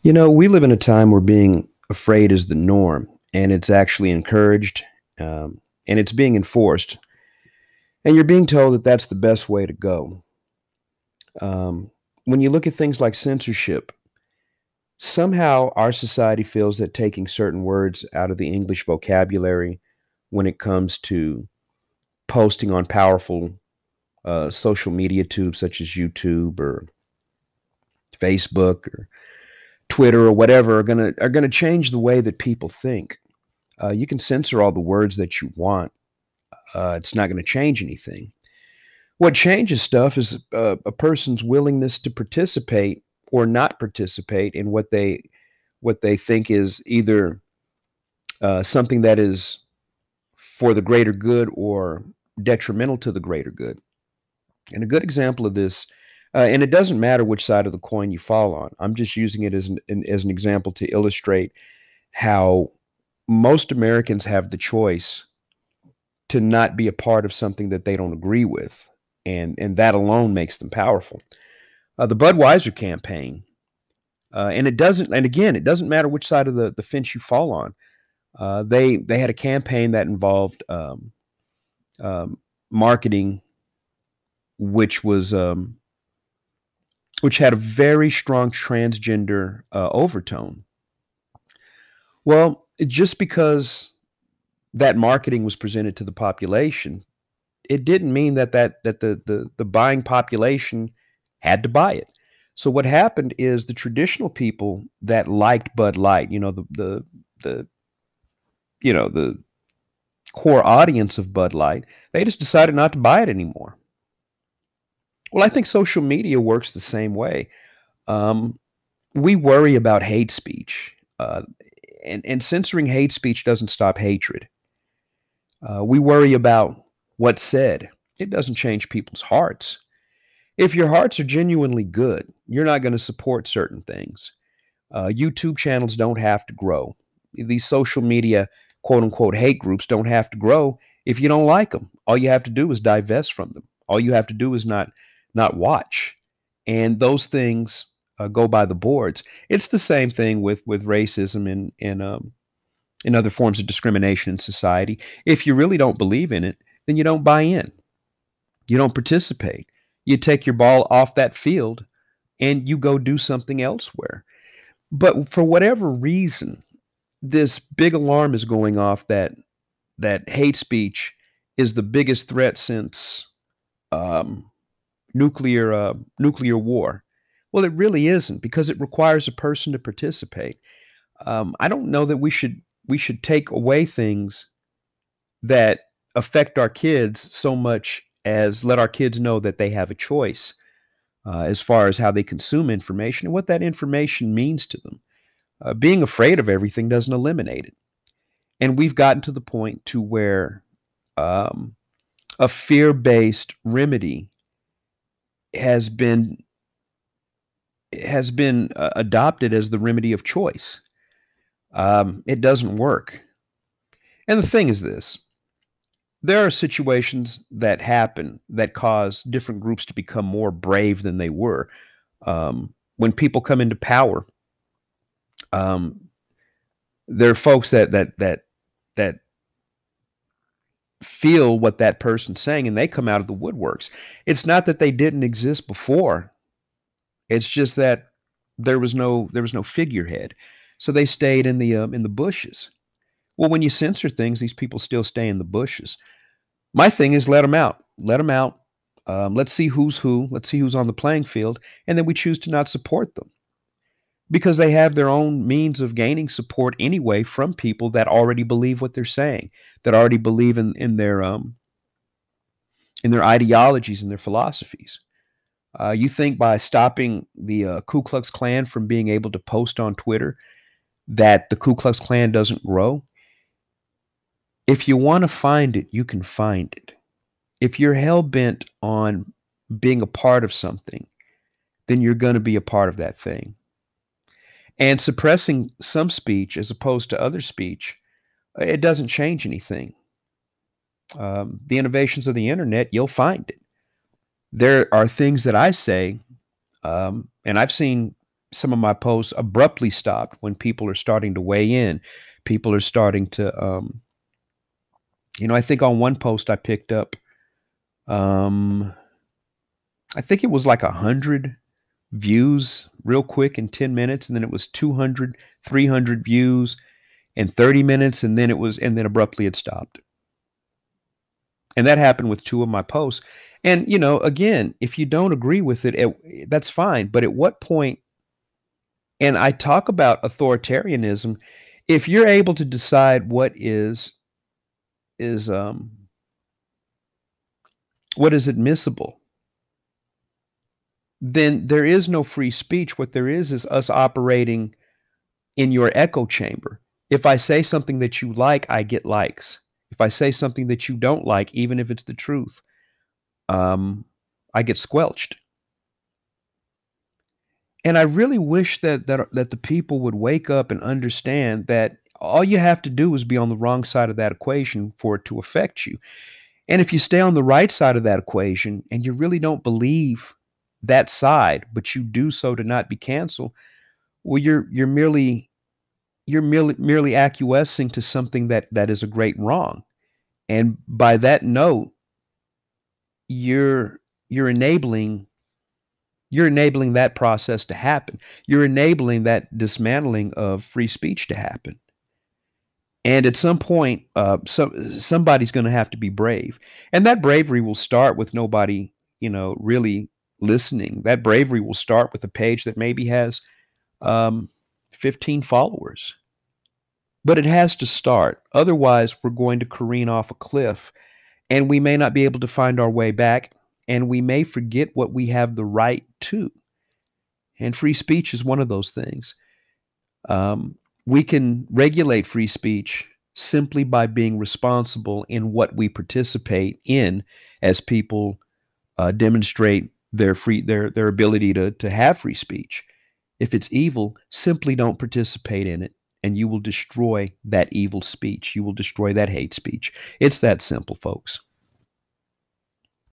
We live in a time where being afraid is the norm, and it's actually encouraged, and it's being enforced. And you're being told that that's the best way to go. When you look at things like censorship, somehow our society feels that taking certain words out of the English vocabulary when it comes to posting on powerful social media tubes such as YouTube or Facebook or Twitter or whatever are gonna change the way that people think. You can censor all the words that you want. It's not going to change anything. What changes stuff is a person's willingness to participate or not participate in what they think is either something that is for the greater good or detrimental to the greater good. And a good example of this, and it doesn't matter which side of the coin you fall on. I'm just using it as an example to illustrate how most Americans have the choice to not be a part of something that they don't agree with, and that alone makes them powerful. The Budweiser campaign, and again, it doesn't matter which side of the fence you fall on. They had a campaign that involved marketing, which was which had a very strong transgender overtone. Well, just because that marketing was presented to the population, it didn't mean that the buying population had to buy it. So what happened is the traditional people that liked Bud Light, the the core audience of Bud Light, they just decided not to buy it anymore. Well, I think social media works the same way. Um, we worry about hate speech, and censoring hate speech doesn't stop hatred. We worry about what's said. It doesn't change people's hearts. If your hearts are genuinely good, you're not going to support certain things. YouTube channels don't have to grow. These social media quote unquote hate groups don't have to grow if you don't like them. All you have to do is divest from them. All you have to do is not watch. And those things go by the boards. It's the same thing with racism and other forms of discrimination in society. If you really don't believe in it, then you don't buy in. You don't participate. You take your ball off that field and you go do something elsewhere. But for whatever reason, this big alarm is going off that hate speech is the biggest threat since um, nuclear war. Well, it really isn't because it requires a person to participate. I don't know that we should take away things that affect our kids so much as let our kids know that they have a choice as far as how they consume information and what that information means to them. Being afraid of everything doesn't eliminate it, and we've gotten to the point to where um, a fear-based remedy has been adopted as the remedy of choice. It doesn't work. And the thing is this: there are situations that happen that cause different groups to become more brave than they were. When people come into power, um, there are folks that feel what that person's saying, and they come out of the woodworks. It's not that they didn't exist before; it's just that there was no figurehead, so they stayed in the bushes. Well, when you censor things, these people still stay in the bushes. My thing is let them out. Let them out. Let's see who's who. Let's see who's on the playing field, and then we choose to not support them because they have their own means of gaining support anyway from people that already believe what they're saying, that already believe in their ideologies and their philosophies. You think by stopping the Ku Klux Klan from being able to post on Twitter that the Ku Klux Klan doesn't grow? If you want to find it, you can find it. If you're hell bent on being a part of something, then you're going to be a part of that thing. And suppressing some speech as opposed to other speech, it doesn't change anything. The innovations of the internet, you'll find it. There are things that I say, and I've seen. some of my posts abruptly stopped when people are starting to weigh in. People are starting to, I think on one post I picked up, um, I think it was like 100 views real quick in 10 minutes. And then it was 200, 300 views in 30 minutes. And then abruptly it stopped. And that happened with two of my posts. And, again, if you don't agree with it, that's fine. But at what point, and I talk about authoritarianism, if you're able to decide is what is admissible, then there is no free speech. What there is us operating in your echo chamber. If I say something that you like, I get likes. If I say something that you don't like, even if it's the truth, I get squelched. And I really wish that the people would wake up and understand that all you have to do is be on the wrong side of that equation for it to affect you. And if you stay on the right side of that equation and you really don't believe that side, but you do so to not be canceled, well, you're merely acquiescing to something that is a great wrong. And by that note, you're you're enabling you're enabling that process to happen. You're enabling that dismantling of free speech to happen. And at some point, somebody's going to have to be brave, and that bravery will start with nobody, really listening. That bravery will start with a page that maybe has um, 15 followers, but it has to start. Otherwise, we're going to careen off a cliff, and we may not be able to find our way back, and we may forget what we have the right to. And free speech is one of those things. We can regulate free speech simply by being responsible in what we participate in as people demonstrate their ability to have free speech. If it's evil, simply don't participate in it, and you will destroy that evil speech. You will destroy that hate speech. It's that simple, folks.